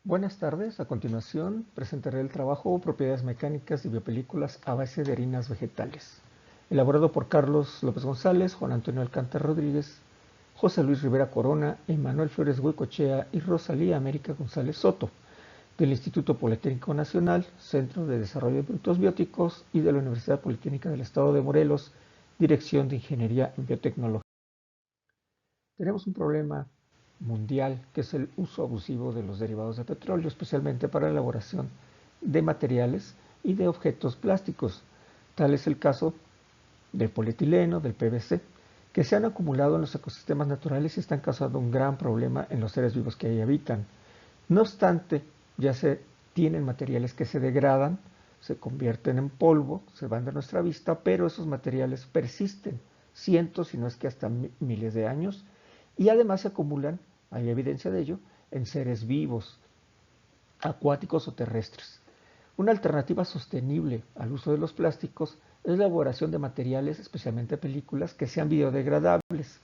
Buenas tardes, a continuación presentaré el trabajo Propiedades mecánicas de biopelículas a base de harinas vegetales, elaborado por Carlos López González, Juan Antonio Alcántara Rodríguez, José Luis Rivera Corona, Emanuel Flores Goicoechea y Rosalía América González Soto, del Instituto Politécnico Nacional, Centro de Desarrollo de Productos Bióticos y de la Universidad Politécnica del Estado de Morelos, Dirección de Ingeniería en Biotecnología. Tenemos un problema mundial, que es el uso abusivo de los derivados de petróleo, especialmente para la elaboración de materiales y de objetos plásticos. Tal es el caso del polietileno, del PVC, que se han acumulado en los ecosistemas naturales y están causando un gran problema en los seres vivos que ahí habitan. No obstante, ya se tienen materiales que se degradan, se convierten en polvo, se van de nuestra vista, pero esos materiales persisten cientos, si no es que hasta miles de años, y además se acumulan, hay evidencia de ello, en seres vivos, acuáticos o terrestres. Una alternativa sostenible al uso de los plásticos es la elaboración de materiales, especialmente películas, que sean biodegradables.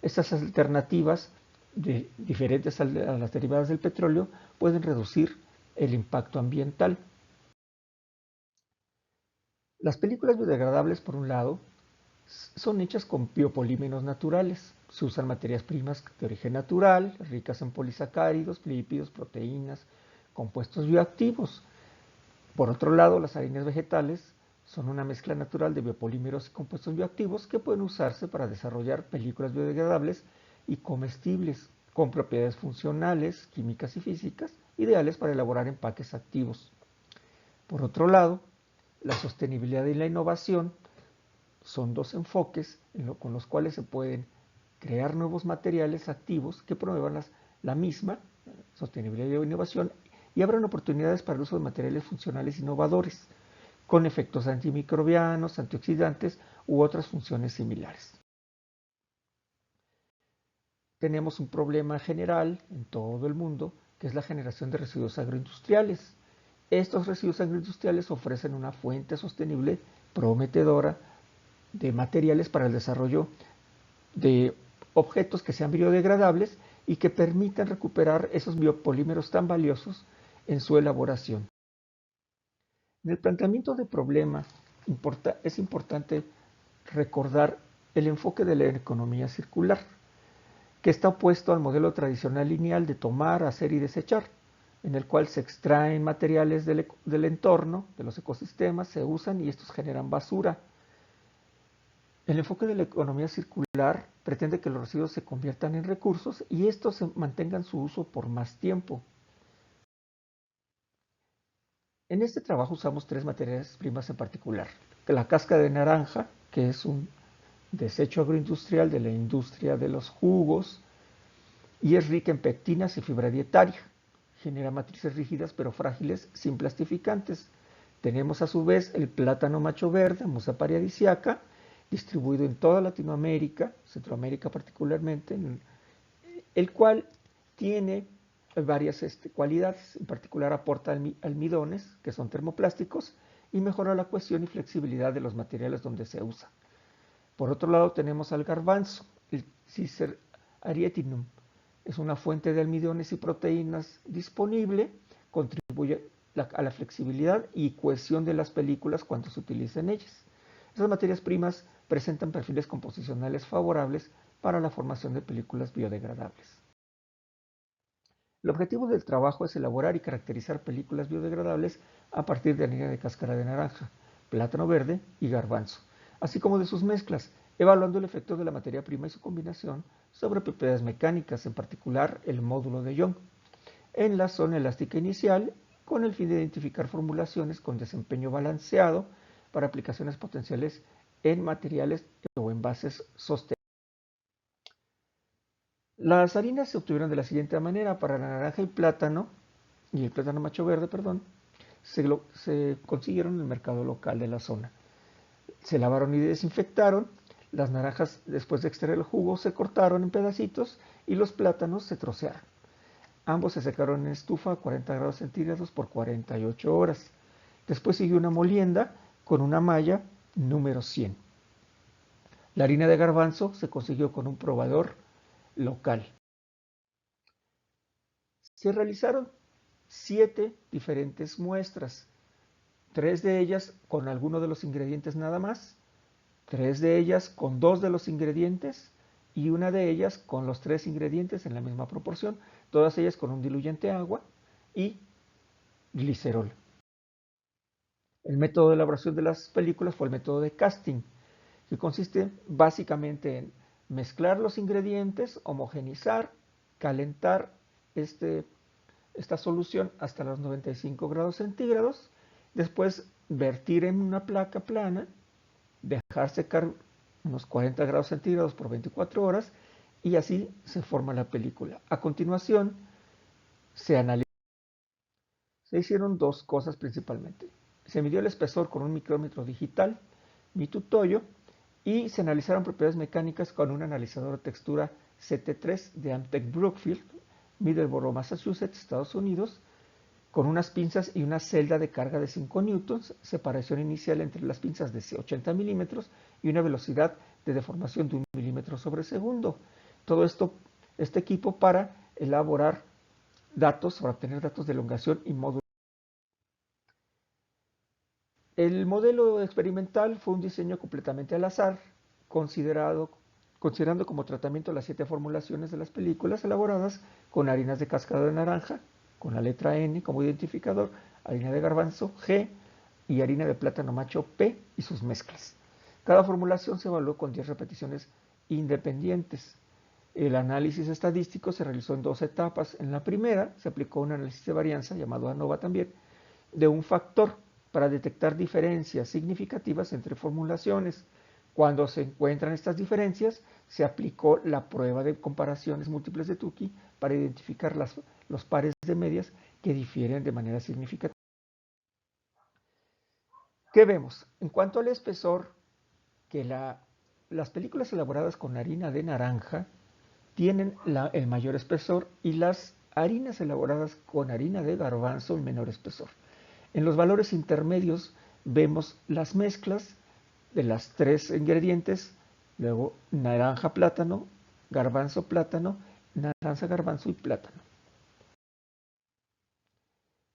Estas alternativas, diferentes a las derivadas del petróleo, pueden reducir el impacto ambiental. Las películas biodegradables, por un lado, son hechas con biopolímeros naturales. Se usan materias primas de origen natural, ricas en polisacáridos, lípidos, proteínas, compuestos bioactivos. Por otro lado, las harinas vegetales son una mezcla natural de biopolímeros y compuestos bioactivos que pueden usarse para desarrollar películas biodegradables y comestibles, con propiedades funcionales, químicas y físicas, ideales para elaborar empaques activos. Por otro lado, la sostenibilidad y la innovación son dos enfoques con los cuales se pueden crear nuevos materiales activos que promuevan la misma sostenibilidad y innovación y abran oportunidades para el uso de materiales funcionales innovadores, con efectos antimicrobianos, antioxidantes u otras funciones similares. Tenemos un problema general en todo el mundo, que es la generación de residuos agroindustriales. Estos residuos agroindustriales ofrecen una fuente sostenible prometedora de materiales para el desarrollo de objetos que sean biodegradables y que permitan recuperar esos biopolímeros tan valiosos en su elaboración. En el planteamiento de problema es importante recordar el enfoque de la economía circular, que está opuesto al modelo tradicional lineal de tomar, hacer y desechar, en el cual se extraen materiales del entorno, de los ecosistemas, se usan y estos generan basura. El enfoque de la economía circular pretende que los residuos se conviertan en recursos y estos mantengan su uso por más tiempo. En este trabajo usamos tres materias primas en particular. La cáscara de naranja, que es un desecho agroindustrial de la industria de los jugos y es rica en pectinas y fibra dietaria. Genera matrices rígidas pero frágiles sin plastificantes. Tenemos a su vez el plátano macho verde, Musa paradisiaca, distribuido en toda Latinoamérica, Centroamérica particularmente, el cual tiene varias cualidades. En particular aporta almidones, que son termoplásticos, y mejora la cohesión y flexibilidad de los materiales donde se usa. Por otro lado tenemos al garbanzo, el Cicer arietinum. Es una fuente de almidones y proteínas disponible, contribuye a la flexibilidad y cohesión de las películas cuando se utilicen ellas. Estas materias primas presentan perfiles composicionales favorables para la formación de películas biodegradables. El objetivo del trabajo es elaborar y caracterizar películas biodegradables a partir de harina de cáscara de naranja, plátano verde y garbanzo, así como de sus mezclas, evaluando el efecto de la materia prima y su combinación sobre propiedades mecánicas, en particular el módulo de Young, en la zona elástica inicial, con el fin de identificar formulaciones con desempeño balanceado para aplicaciones potenciales en materiales o envases sostenibles. Las harinas se obtuvieron de la siguiente manera: para la naranja y el plátano macho verde, perdón, se consiguieron en el mercado local de la zona. Se lavaron y desinfectaron. Las naranjas, después de extraer el jugo, se cortaron en pedacitos y los plátanos se trocearon. Ambos se secaron en estufa a 40 grados centígrados por 48 horas. Después siguió una molienda con una malla número 100. La harina de garbanzo se consiguió con un probador local. Se realizaron 7 diferentes muestras, 3 de ellas con alguno de los ingredientes nada más, 3 de ellas con 2 de los ingredientes y una de ellas con los 3 ingredientes en la misma proporción, todas ellas con un diluyente agua y glicerol. El método de elaboración de las películas fue el método de casting, que consiste básicamente en mezclar los ingredientes, homogenizar, calentar esta solución hasta los 95 grados centígrados, después vertir en una placa plana, dejar secar unos 40 grados centígrados por 24 horas y así se forma la película. A continuación se hicieron dos cosas principalmente. Se midió el espesor con un micrómetro digital, Mitutoyo, y se analizaron propiedades mecánicas con un analizador de textura CT3 de Amtech Brookfield, Middleborough, Massachusetts, Estados Unidos, con unas pinzas y una celda de carga de 5 newtons, separación inicial entre las pinzas de 80 milímetros y una velocidad de deformación de 1 milímetro sobre segundo. Todo esto, este equipo para elaborar datos, para obtener datos de elongación y módulo. El modelo experimental fue un diseño completamente al azar, considerando como tratamiento las 7 formulaciones de las películas elaboradas con harinas de cáscara de naranja, con la letra N como identificador, harina de garbanzo G y harina de plátano macho P y sus mezclas. Cada formulación se evaluó con 10 repeticiones independientes. El análisis estadístico se realizó en 2 etapas. En la primera se aplicó un análisis de varianza, llamado ANOVA también, de un factor para detectar diferencias significativas entre formulaciones. Cuando se encuentran estas diferencias, se aplicó la prueba de comparaciones múltiples de Tukey para identificar los pares de medias que difieren de manera significativa. ¿Qué vemos? En cuanto al espesor, que las películas elaboradas con harina de naranja tienen el mayor espesor y las harinas elaboradas con harina de garbanzo el menor espesor. En los valores intermedios vemos las mezclas de las 3 ingredientes, luego naranja, plátano, garbanzo, plátano, naranja, garbanzo y plátano.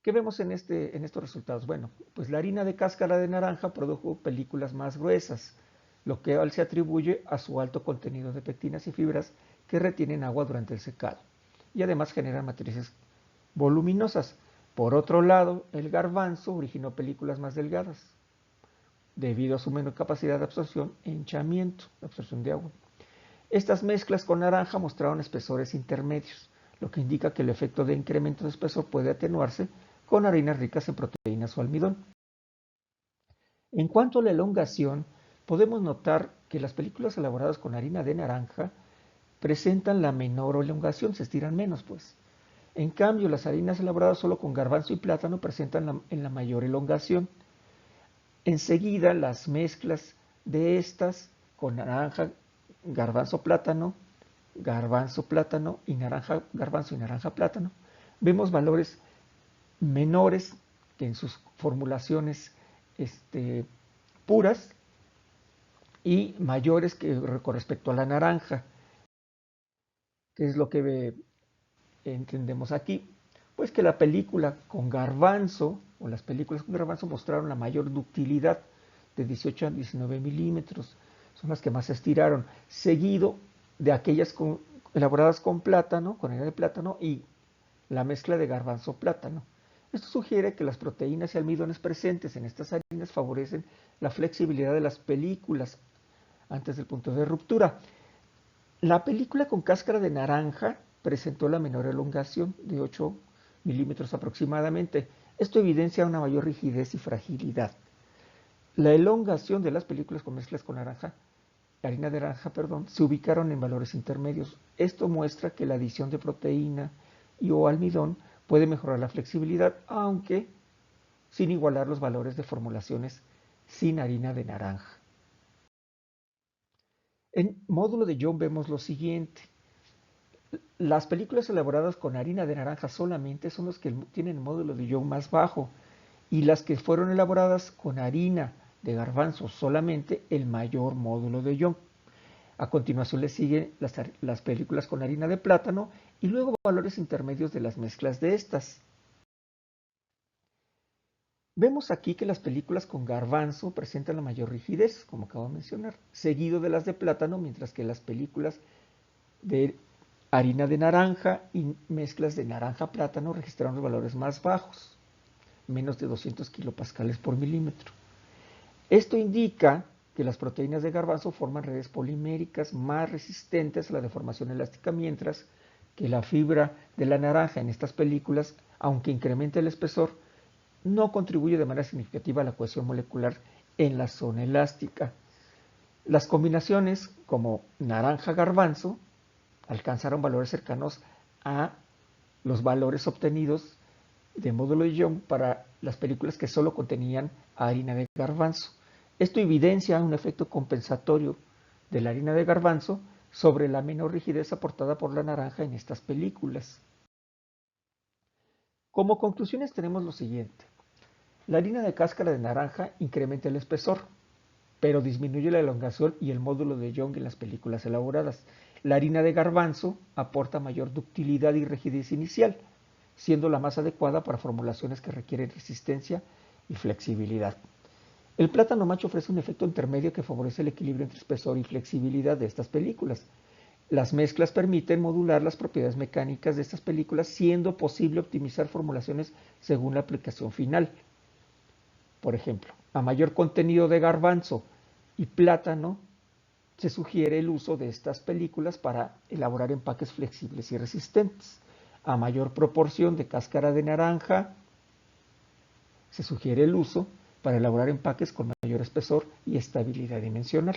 ¿Qué vemos en estos resultados? Bueno, pues la harina de cáscara de naranja produjo películas más gruesas, lo que se atribuye a su alto contenido de pectinas y fibras que retienen agua durante el secado y además generan matrices voluminosas. Por otro lado, el garbanzo originó películas más delgadas debido a su menor capacidad de absorción e hinchamiento, de absorción de agua. Estas mezclas con naranja mostraron espesores intermedios, lo que indica que el efecto de incremento de espesor puede atenuarse con harinas ricas en proteínas o almidón. En cuanto a la elongación, podemos notar que las películas elaboradas con harina de naranja presentan la menor elongación, se estiran menos pues. En cambio, las harinas elaboradas solo con garbanzo y plátano presentan en la mayor elongación. Enseguida, las mezclas de estas con naranja, garbanzo, plátano y naranja, garbanzo y naranja, plátano, vemos valores menores que en sus formulaciones puras y mayores que con respecto a la naranja. ¿Qué es lo que entendemos aquí? Pues que la película con garbanzo, o las películas con garbanzo, mostraron la mayor ductilidad de 18 a 19 milímetros. Son las que más se estiraron, seguido de aquellas elaboradas con plátano, con harina de plátano y la mezcla de garbanzo-plátano. Esto sugiere que las proteínas y almidones presentes en estas harinas favorecen la flexibilidad de las películas antes del punto de ruptura. La película con cáscara de naranja presentó la menor elongación de 8 milímetros aproximadamente. Esto evidencia una mayor rigidez y fragilidad. La elongación de las películas con mezclas con harina de naranja, se ubicaron en valores intermedios. Esto muestra que la adición de proteína o almidón puede mejorar la flexibilidad, aunque sin igualar los valores de formulaciones sin harina de naranja. En módulo de Young vemos lo siguiente. Las películas elaboradas con harina de naranja solamente son las que tienen el módulo de Young más bajo, y las que fueron elaboradas con harina de garbanzo solamente el mayor módulo de Young. A continuación le siguen las películas con harina de plátano y luego valores intermedios de las mezclas de estas. Vemos aquí que las películas con garbanzo presentan la mayor rigidez, como acabo de mencionar, seguido de las de plátano, mientras que las películas de harina de naranja y mezclas de naranja-plátano registraron los valores más bajos, menos de 200 kilopascales por milímetro. Esto indica que las proteínas de garbanzo forman redes poliméricas más resistentes a la deformación elástica, mientras que la fibra de la naranja en estas películas, aunque incrementa el espesor, no contribuye de manera significativa a la cohesión molecular en la zona elástica. Las combinaciones como naranja-garbanzo alcanzaron valores cercanos a los valores obtenidos de módulo de Young para las películas que solo contenían harina de garbanzo. Esto evidencia un efecto compensatorio de la harina de garbanzo sobre la menor rigidez aportada por la naranja en estas películas. Como conclusiones tenemos lo siguiente. La harina de cáscara de naranja incrementa el espesor, pero disminuye la elongación y el módulo de Young en las películas elaboradas. La harina de garbanzo aporta mayor ductilidad y rigidez inicial, siendo la más adecuada para formulaciones que requieren resistencia y flexibilidad. El plátano macho ofrece un efecto intermedio que favorece el equilibrio entre espesor y flexibilidad de estas películas. Las mezclas permiten modular las propiedades mecánicas de estas películas, siendo posible optimizar formulaciones según la aplicación final. Por ejemplo, a mayor contenido de garbanzo y plátano, se sugiere el uso de estas películas para elaborar empaques flexibles y resistentes. A mayor proporción de cáscara de naranja, se sugiere el uso para elaborar empaques con mayor espesor y estabilidad dimensional.